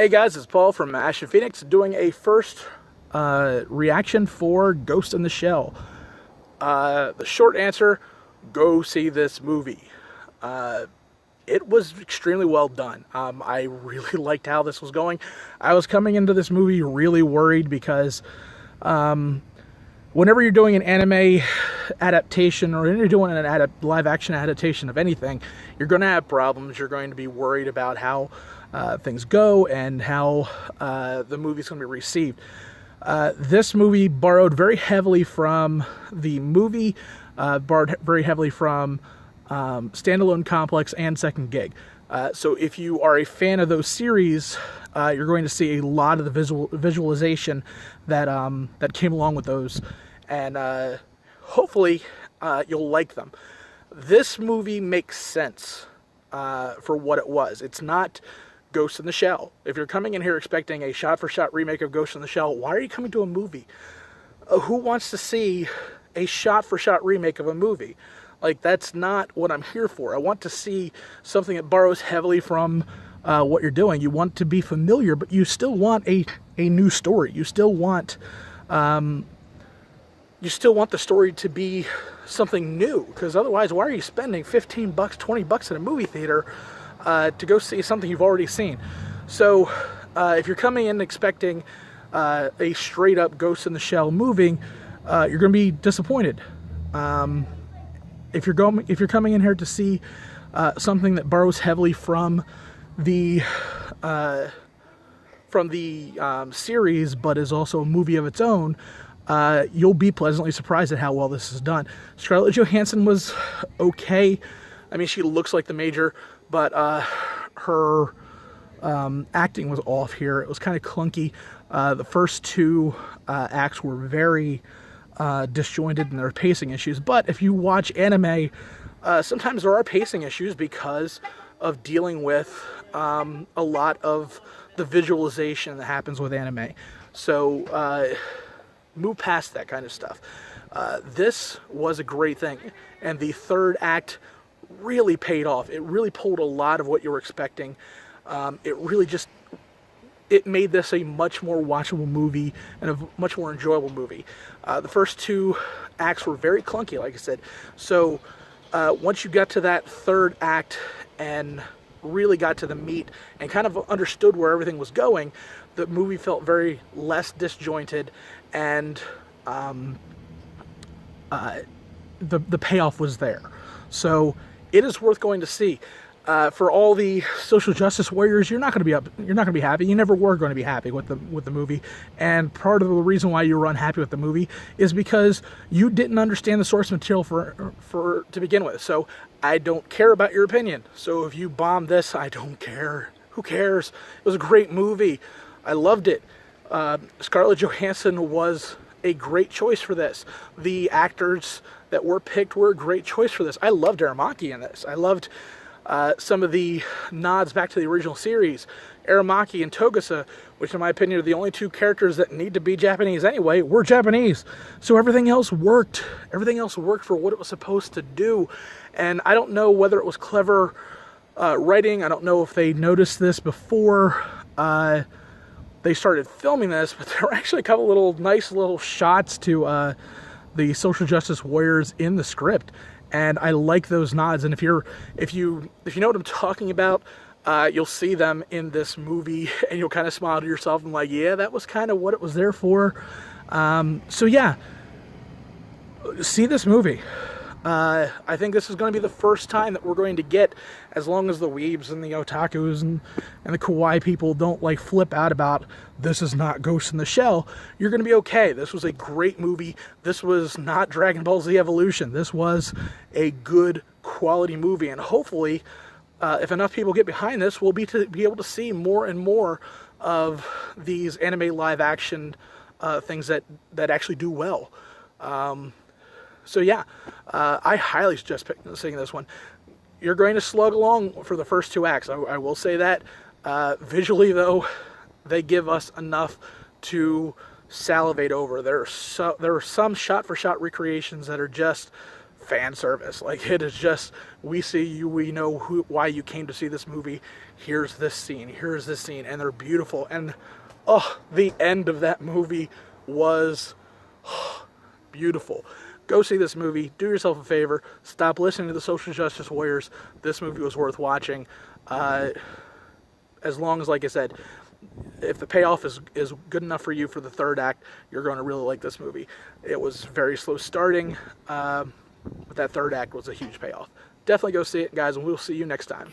Hey guys, it's Paul from Ashen doing a first reaction for Ghost in the Shell. The short answer, go see this movie. It was extremely well done. I really liked how this was going. I was coming into this movie really worried because whenever you're doing an anime adaptation or you're doing an live action adaptation of anything, you're going to have problems. You're going to be worried about how things go and how the movie's going to be received. This movie borrowed very heavily from the movie, borrowed very heavily from Standalone Complex and Second Gig. So if you are a fan of those series, you're going to see a lot of the visualization that that came along with those, and hopefully you'll like them. This movie makes sense for what it was. It's not Ghost in the Shell. If you're coming in here expecting a shot-for-shot remake of Ghost in the Shell, why are you coming to a movie? Who wants to see a shot-for-shot remake of a movie? Like, that's not what I'm here for. I want to see something that borrows heavily from what you're doing. You want to be familiar, but you still want a new story. You still want the story to be something new, because otherwise, why are you spending $15, $20 at a movie theater to go see something you've already seen? So, if you're coming in expecting a straight-up Ghost in the Shell movie, you're going to be disappointed. If you're coming in here to see something that borrows heavily from the series, but is also a movie of its own, you'll be pleasantly surprised at how well this is done. Scarlett Johansson was okay. I mean, she looks like the Major, but her acting was off here. It was kind of clunky. The first two acts were very disjointed in their pacing issues. But if you watch anime, sometimes there are pacing issues because of dealing with a lot of the visualization that happens with anime. So move past that kind of stuff. This was a great thing, and the third act really paid off. It really pulled a lot of what you were expecting. It made this a much more watchable movie and a much more enjoyable movie. The first two acts were very clunky, like I said. So once you got to that third act and really got to the meat and kind of understood where everything was going, the movie felt very less disjointed, and the payoff was there. So it is worth going to see. For all the social justice warriors, you're not going to be happy. You never were going to be happy with the movie. And part of the reason why you were unhappy with the movie is because you didn't understand the source material to begin with. So I don't care about your opinion. So if you bomb this, I don't care. Who cares? It was a great movie. I loved it. Scarlett Johansson was a great choice for this. The actors that were picked were a great choice for this. I loved Aramaki in this. I loved some of the nods back to the original series. Aramaki and Togusa, which in my opinion are the only two characters that need to be Japanese anyway, were Japanese. So everything else worked. Everything else worked for what it was supposed to do. And I don't know whether it was clever writing. I don't know if they noticed this before they started filming this, but there were actually a couple nice little shots to the social justice warriors in the script. And I like those nods. And if you know what I'm talking about, you'll see them in this movie, and you'll kind of smile to yourself and like, yeah, that was kind of what it was there for. So yeah, see this movie. I think this is going to be the first time that we're going to get, as long as the weebs and the otakus and the kawaii people don't like flip out about this is not Ghost in the Shell, you're going to be okay. This was a great movie. This was not Dragon Ball Z Evolution. This was a good quality movie, and hopefully if enough people get behind this, we'll be able to see more and more of these anime live action things that actually do well. So yeah, I highly suggest seeing this one. You're going to slug along for the first two acts. I will say that. Visually, though, they give us enough to salivate over. There are some shot-for-shot recreations that are just fan service. Like, it is just, we see you, we know why you came to see this movie. Here's this scene, and they're beautiful. And the end of that movie was beautiful. Go see this movie. Do yourself a favor. Stop listening to the social justice warriors. This movie was worth watching. As long as, like I said, if the payoff is good enough for you for the third act, you're going to really like this movie. It was very slow starting, but that third act was a huge payoff. Definitely go see it, guys, and we'll see you next time.